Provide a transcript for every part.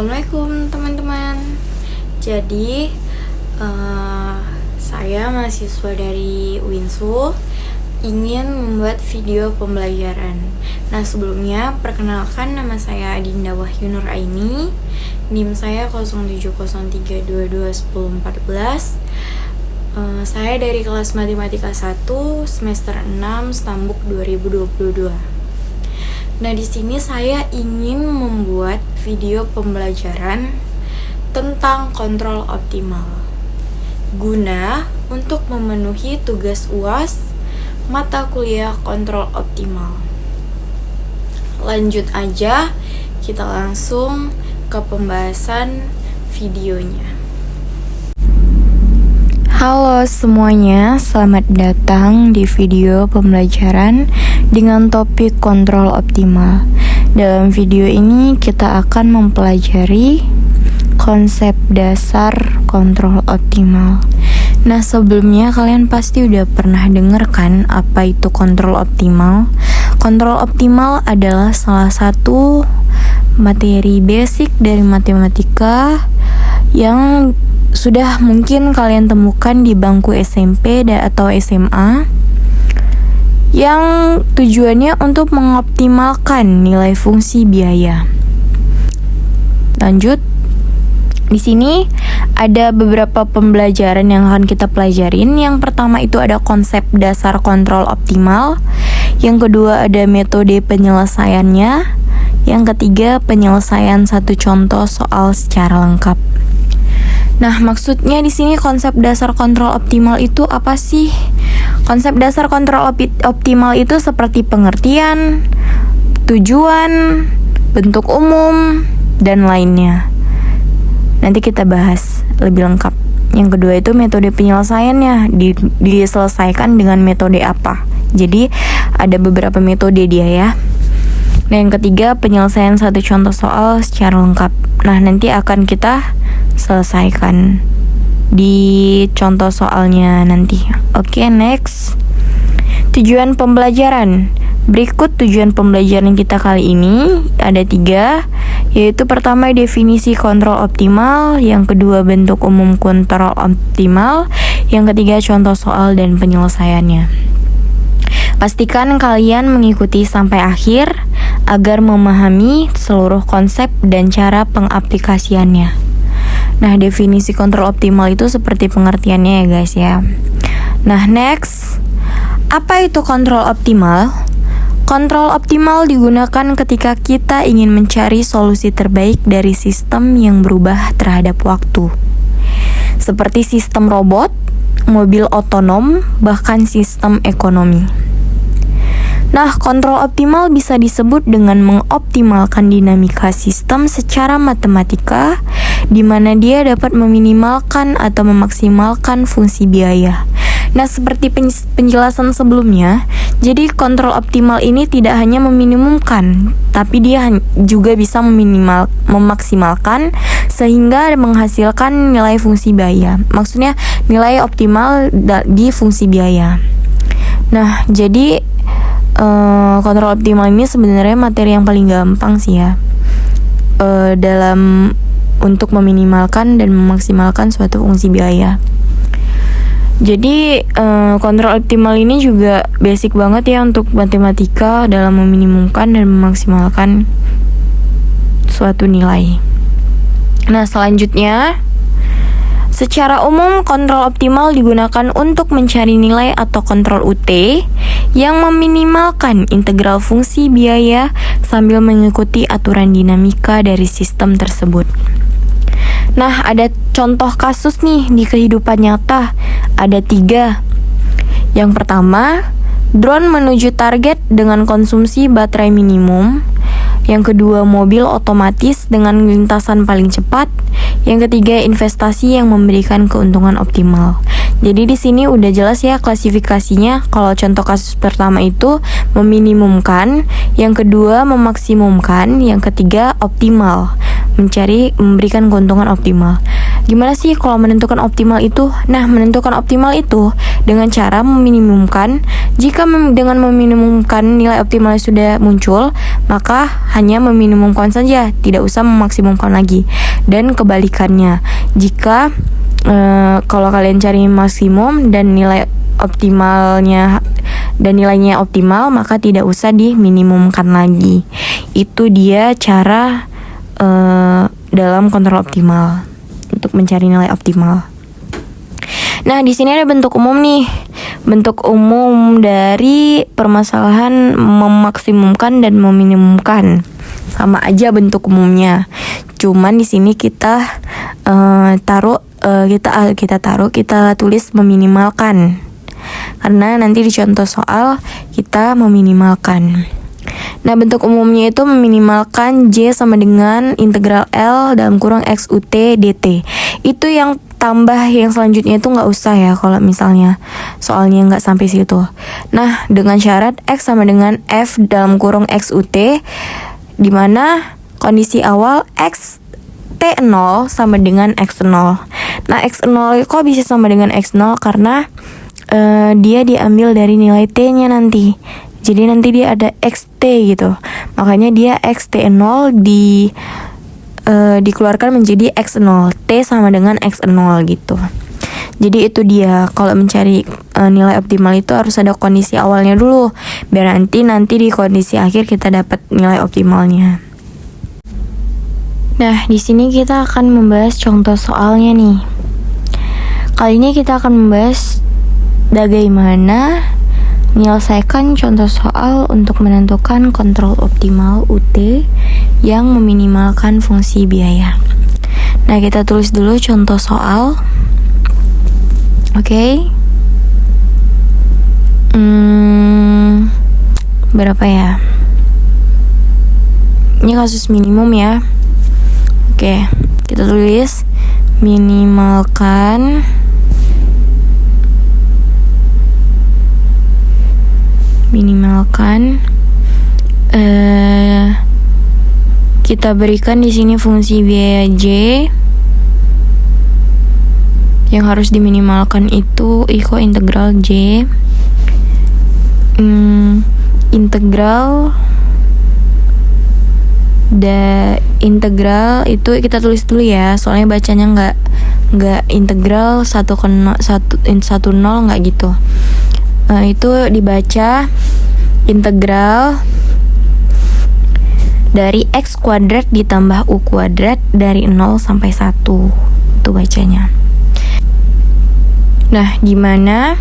Assalamualaikum teman-teman. Jadi saya mahasiswa dari Winsu ingin membuat video pembelajaran. Nah, sebelumnya perkenalkan, nama saya Adinda Wahyu Nur Aini. NIM saya 0703221014. Saya dari kelas Matematika 1 semester 6 Stambuk 2022. Nah, di sini saya ingin membuat video pembelajaran tentang kontrol optimal guna untuk memenuhi tugas UAS mata kuliah kontrol optimal. Lanjut aja, kita langsung ke pembahasan videonya. Halo semuanya, selamat datang di video pembelajaran dengan topik kontrol optimal. Dalam video ini kita akan mempelajari konsep dasar kontrol optimal. Nah, sebelumnya kalian pasti udah pernah dengar kan apa itu kontrol optimal? Kontrol optimal adalah salah satu materi basic dari matematika yang sudah mungkin kalian temukan di bangku SMP atau SMA, yang tujuannya untuk mengoptimalkan nilai fungsi biaya. Lanjut, di sini ada beberapa pembelajaran yang akan kita pelajarin. Yang pertama itu ada konsep dasar kontrol optimal. Yang kedua ada metode penyelesaiannya. Yang ketiga penyelesaian satu contoh soal secara lengkap. Nah, maksudnya di sini konsep dasar kontrol optimal itu apa sih? Konsep dasar kontrol optimal itu seperti pengertian, tujuan, bentuk umum, dan lainnya. Nanti kita bahas lebih lengkap. Yang kedua itu metode penyelesaiannya, diselesaikan dengan metode apa. Jadi ada beberapa metode dia ya. Nah, yang ketiga penyelesaian satu contoh soal secara lengkap. Nah, nanti akan kita selesaikan di contoh soalnya nanti. Oke, next. Tujuan pembelajaran. Berikut tujuan pembelajaran kita kali ini ada 3, yaitu pertama definisi kontrol optimal, yang kedua bentuk umum kontrol optimal, yang ketiga contoh soal dan penyelesaiannya. Pastikan kalian mengikuti sampai akhir agar memahami seluruh konsep dan cara pengaplikasiannya. Nah, definisi kontrol optimal itu seperti pengertiannya ya guys ya. Nah, next. Apa itu kontrol optimal? Kontrol optimal digunakan ketika kita ingin mencari solusi terbaik dari sistem yang berubah terhadap waktu. Seperti sistem robot, mobil otonom, bahkan sistem ekonomi. Nah, kontrol optimal bisa disebut dengan mengoptimalkan dinamika sistem secara matematika, di mana dia dapat meminimalkan atau memaksimalkan fungsi biaya. Nah, seperti penjelasan sebelumnya, jadi kontrol optimal ini tidak hanya meminimumkan, tapi dia juga bisa memaksimalkan sehingga menghasilkan nilai fungsi biaya. Maksudnya nilai optimal di fungsi biaya. Nah, jadi kontrol optimal ini sebenarnya materi yang paling gampang sih ya, dalam untuk meminimalkan dan memaksimalkan suatu fungsi biaya. Jadi kontrol optimal ini juga basic banget ya untuk matematika dalam meminimumkan dan memaksimalkan suatu nilai. Nah, selanjutnya, secara umum kontrol optimal digunakan untuk mencari nilai atau kontrol UT yang meminimalkan integral fungsi biaya sambil mengikuti aturan dinamika dari sistem tersebut. Nah, ada contoh kasus nih di kehidupan nyata. Ada 3. Yang pertama, drone menuju target dengan konsumsi baterai minimum. Yang kedua, mobil otomatis dengan lintasan paling cepat. Yang ketiga, investasi yang memberikan keuntungan optimal. Jadi di sini udah jelas ya klasifikasinya. Kalau contoh kasus pertama itu meminimumkan, yang kedua memaksimumkan, yang ketiga optimal. memberikan keuntungan optimal. Gimana sih kalau menentukan optimal itu? Nah, menentukan optimal itu dengan cara meminimumkan. Jika dengan meminimumkan nilai optimal sudah muncul, maka hanya meminimumkan saja, tidak usah memaksimumkan lagi. Dan kebalikannya, jika kalau kalian cari maksimum dan nilai optimalnya dan nilainya optimal, maka tidak usah diminimumkan lagi. Itu dia cara dalam kontrol optimal untuk mencari nilai optimal. Nah, di sini ada bentuk umum nih. Bentuk umum dari permasalahan memaksimumkan dan meminimumkan. Sama aja bentuk umumnya. Cuman di sini kita kita tulis meminimalkan. Karena nanti di contoh soal kita meminimalkan. Nah, bentuk umumnya itu meminimalkan J sama dengan integral L dalam kurung X UT dt. Itu yang tambah yang selanjutnya itu nggak usah ya kalau misalnya soalnya nggak sampai situ. Nah, dengan syarat X sama dengan F dalam kurung X UT, di mana kondisi awal X T0 sama dengan X0. Nah, X0 kok bisa sama dengan X0? Karena dia diambil dari nilai T-nya nanti. Jadi nanti dia ada XT gitu. Makanya dia XT0 dikeluarkan menjadi X0. T sama dengan X0 gitu. Jadi itu dia, kalau mencari nilai optimal itu harus ada kondisi awalnya dulu, biar nanti di kondisi akhir kita dapat nilai optimalnya. Nah, di sini kita akan membahas contoh soalnya nih. Kali ini kita akan membahas bagaimana menyelesaikan contoh soal untuk menentukan kontrol optimal UT yang meminimalkan fungsi biaya. Nah, kita tulis dulu contoh soal. Oke. Berapa ya? Ini kasus minimum ya. Oke, kita tulis minimalkan kita berikan di sini fungsi biaya J yang harus diminimalkan itu integral J integral itu kita tulis dulu ya, soalnya bacanya nggak integral 1 nggak gitu. Itu dibaca integral dari X kuadrat ditambah U kuadrat dari 0 sampai 1. Itu bacanya. Nah, gimana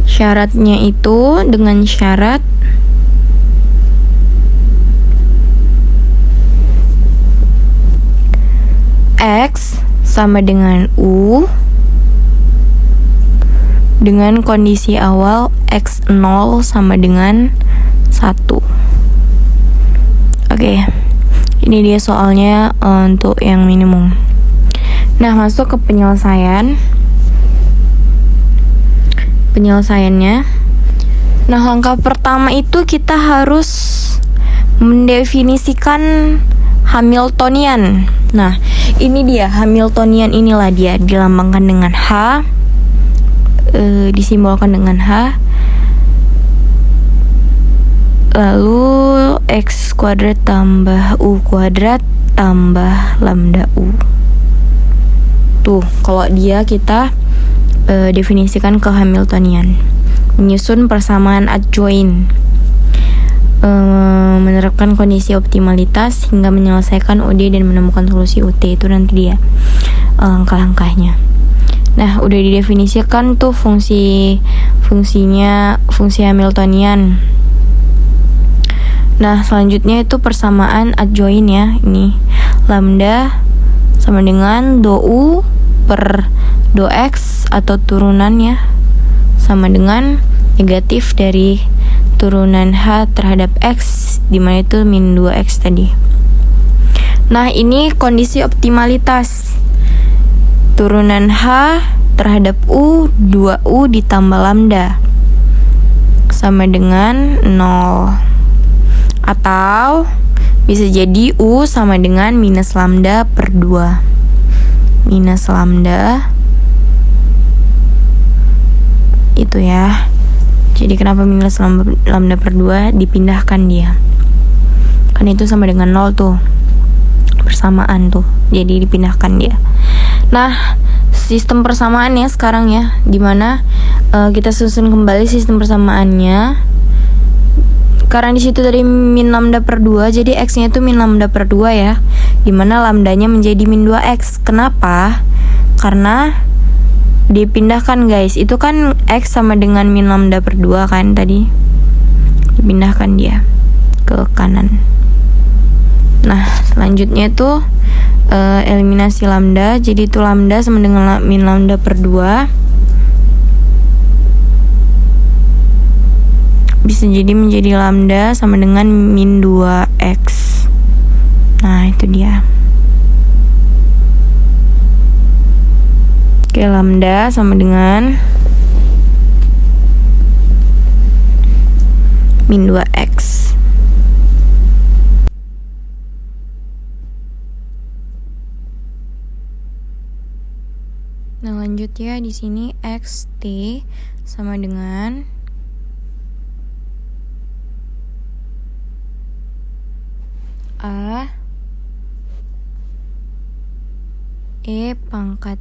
syaratnya itu? Dengan syarat X sama dengan U dengan kondisi awal X0 sama dengan 1. Oke, ini dia soalnya untuk yang minimum. Nah, masuk ke penyelesaiannya. Nah, langkah pertama itu kita harus mendefinisikan Hamiltonian. Nah, ini dia Hamiltonian, inilah dia dilambangkan dengan H, disimbolkan dengan H. Lalu X kuadrat tambah U kuadrat tambah lambda U. Tuh, kalau dia kita definisikan ke Hamiltonian. Menyusun persamaan adjoint, menerapkan kondisi optimalitas hingga menyelesaikan OD dan menemukan solusi UT. Itu nanti dia langkah-langkahnya. Nah, udah didefinisikan tuh fungsi Hamiltonian. Nah, selanjutnya itu persamaan adjoint ya. Ini lambda sama dengan do U per do X atau turunannya sama dengan negatif dari turunan H terhadap X, dimana itu min 2X tadi. Nah, ini kondisi optimalitas. Turunan H terhadap U, 2U ditambah lambda sama dengan 0. Atau Bisa jadi U sama dengan minus lambda per 2. Minus lambda itu ya. Jadi kenapa minus lambda per 2? Dipindahkan dia. Kan itu sama dengan 0 tuh. Persamaan tuh. Jadi dipindahkan dia. Nah, sistem persamaannya sekarang ya, dimana kita susun kembali sistem persamaannya. Karena di situ tadi min lambda per 2, jadi x-nya itu min lambda per 2 ya. Dimana lambdanya menjadi min 2x. Kenapa? Karena dipindahkan guys. Itu kan x sama dengan min lambda per 2 kan tadi. Dipindahkan dia ke kanan. Nah, selanjutnya itu eliminasi lambda. Jadi itu lambda sama dengan min lambda per 2. Bisa jadi menjadi lambda sama dengan min 2x. Nah, itu dia. Oke, lambda sama dengan min 2x. Nah, lanjut ya, di sini xt sama dengan a e pangkat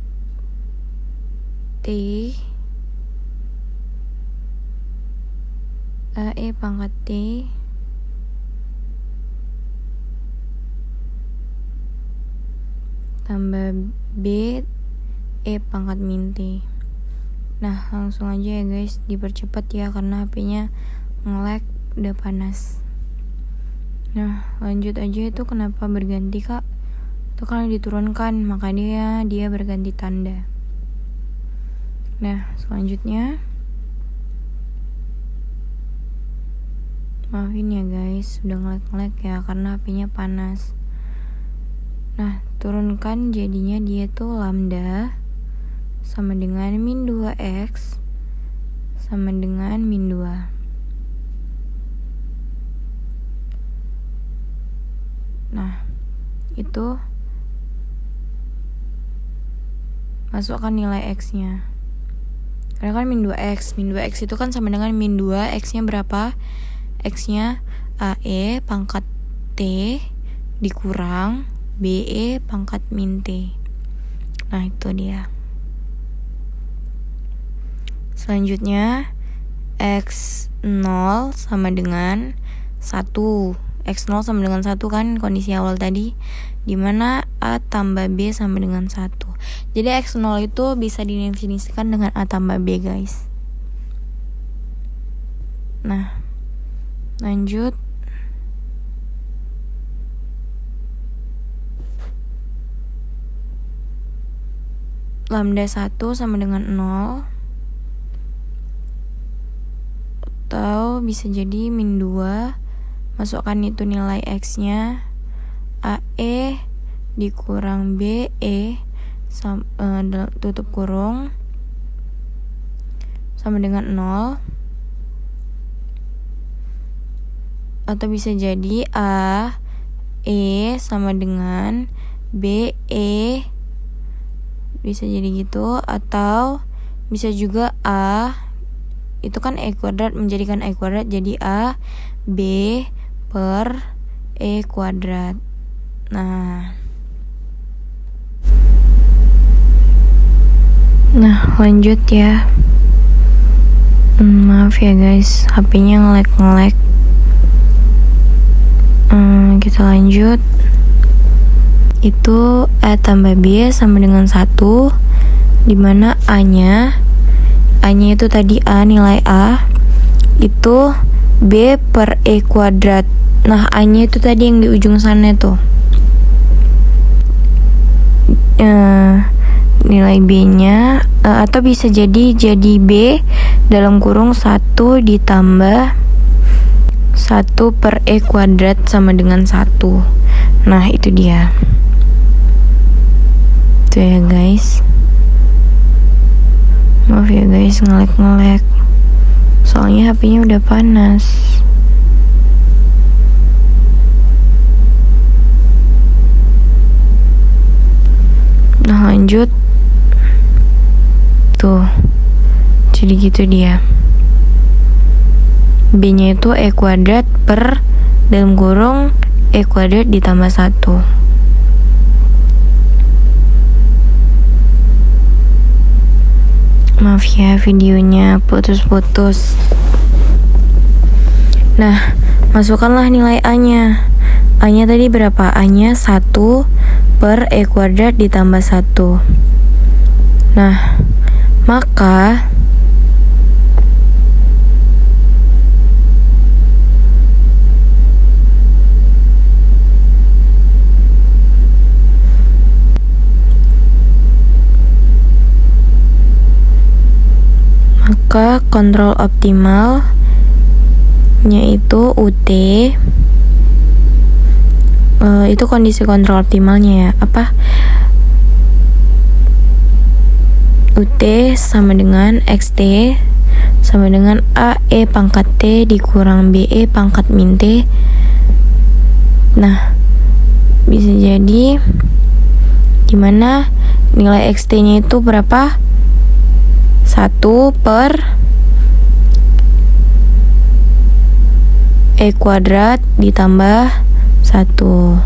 t a e pangkat t tambah b e pangkat min t. Nah, langsung aja ya guys, dipercepat ya karena HP-nya nge-lag, udah panas. Nah, lanjut aja. Itu kenapa berganti kak? Itu karena diturunkan, makanya dia berganti tanda. Nah, selanjutnya maafin ya guys, udah nge-lag ya karena HP-nya panas. Nah, turunkan, jadinya dia tuh lambda sama dengan min 2x sama dengan min 2. Nah, itu masukkan nilai x-nya. Karena kan min 2x itu kan sama dengan min 2, x-nya berapa? X-nya AE pangkat T dikurang BE pangkat min T. Nah, itu dia. Selanjutnya x0 sama dengan 1. X0 sama dengan 1 kan kondisi awal tadi, dimana A tambah B sama dengan 1. Jadi x0 itu bisa didefinisikan dengan A tambah B guys. Nah, lanjut. Lambda 1 sama dengan 0, atau bisa jadi min 2. Masukkan itu nilai x-nya, AE dikurang BE tutup kurung sama dengan 0. Atau bisa jadi AE sama dengan BE, bisa jadi gitu. Atau bisa juga A itu kan E kuadrat menjadikan E kuadrat jadi A B per E kuadrat. Nah, lanjut ya. Maaf ya guys, HP-nya nge-lag. Kita lanjut. Itu A tambah B sama dengan 1, dimana A-nya itu tadi A, nilai A itu B per E kuadrat. Nah, A-nya itu tadi yang di ujung sana tuh. Nilai B-nya atau bisa jadi B dalam kurung 1 ditambah 1 per E kuadrat sama dengan 1. Nah, itu dia. Itu ya guys. Maaf ya guys, nge-lag. Soalnya HP-nya udah panas. Nah lanjut, tuh jadi gitu dia. B nya itu E kuadrat per dalam kurung E kuadrat ditambah 1. Maaf ya videonya putus-putus. Nah, masukkanlah nilai A-nya. A-nya tadi berapa? A-nya 1 per E kuadrat ditambah 1. Nah, maka kontrol optimalnya itu UT. Itu kondisi kontrol optimalnya ya. Apa? UT sama dengan XT sama dengan AE pangkat T dikurang BE pangkat min T. Nah, bisa jadi gimana nilai XT nya itu berapa? 1 per E kuadrat ditambah 1.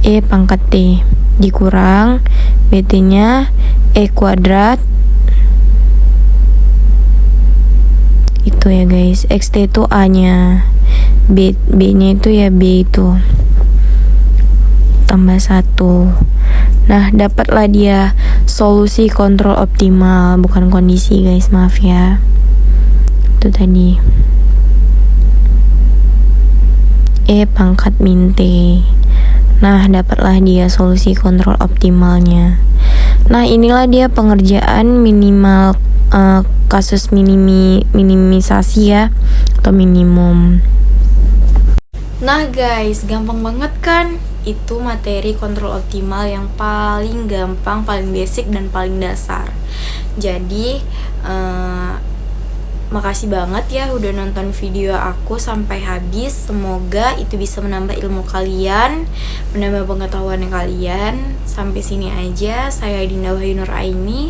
E pangkat T dikurang BT nya E kuadrat. Itu ya guys, XT itu A nya, B nya itu ya B itu tambah 1. Nah, dapatlah dia solusi kontrol optimal, bukan kondisi guys, maaf ya. Itu tadi E pangkat min T. Nah, dapatlah dia solusi kontrol optimalnya. Nah, inilah dia pengerjaan minimal kasus minimisasi ya, atau minimum. Nah guys, gampang banget kan? Itu materi kontrol optimal yang paling gampang, paling basic, dan paling dasar. Jadi makasih banget ya udah nonton video aku sampai habis. Semoga itu bisa menambah ilmu kalian, menambah pengetahuan kalian. Sampai sini aja. Saya Dinda Wahyunur Aini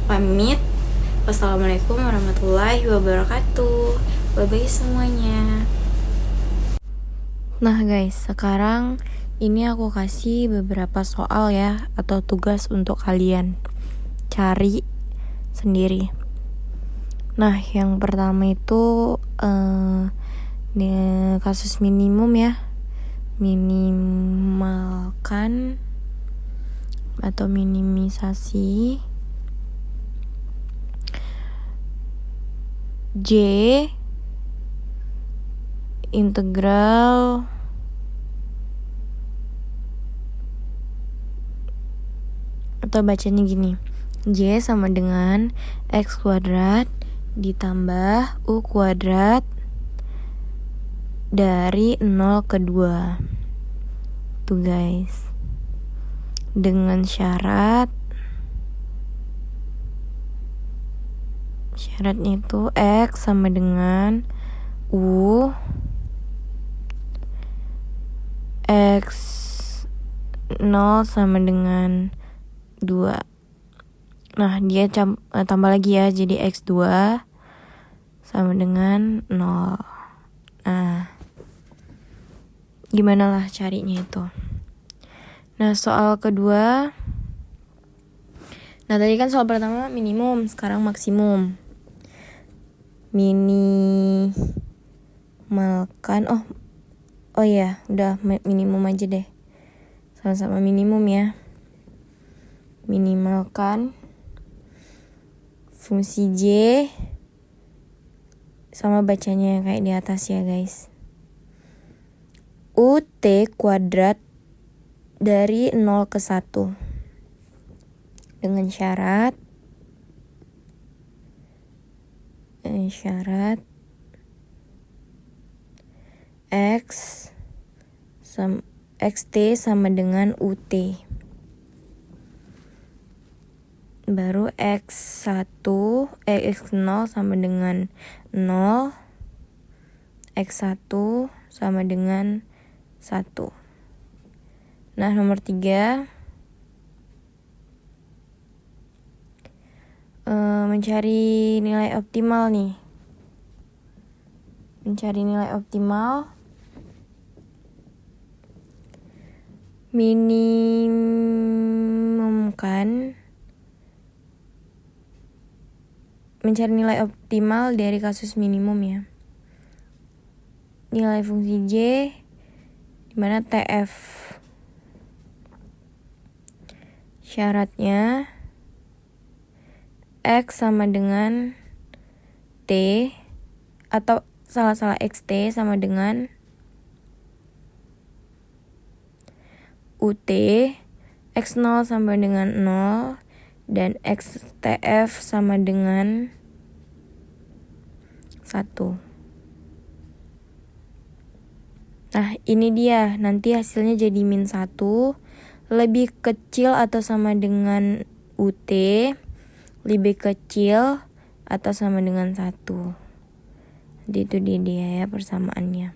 pamit. Wassalamualaikum warahmatullahi wabarakatuh. Bye-bye semuanya. Nah guys, sekarang ini aku kasih beberapa soal ya, atau tugas untuk kalian cari sendiri. Nah, yang pertama itu kasus minimum ya. Minimalkan atau minimisasi J integral atau bacanya gini, J sama dengan X kuadrat ditambah U kuadrat dari 0 ke 2. Tuh guys, dengan syaratnya itu X sama dengan U, X 0 sama dengan 2. Nah, dia tambah lagi ya, jadi X2 sama dengan 0. Nah, gimana lah carinya itu. Nah, soal kedua. Nah, tadi kan soal pertama minimum, sekarang maksimum. Minimalkan, oh ya, udah minimum aja deh. Sama-sama minimum ya. Minimalkan fungsi J sama bacanya kayak di atas ya guys. UT kuadrat dari 0 ke 1 dengan syarat XT sama dengan UT. Baru X0 sama dengan 0, X1 sama dengan 1. Nah, nomor 3, mencari nilai optimal nih. Mencari nilai optimal, minimumkan, mencari nilai optimal dari kasus minimum ya. Nilai fungsi J dimana TF syaratnya X sama dengan T atau salah XT sama dengan UT, X0 sama dengan 0 dan XTF sama dengan 1. Nah, ini dia, nanti hasilnya jadi -1, lebih kecil atau sama dengan UT, lebih kecil atau sama dengan 1. Jadi itu dia ya persamaannya.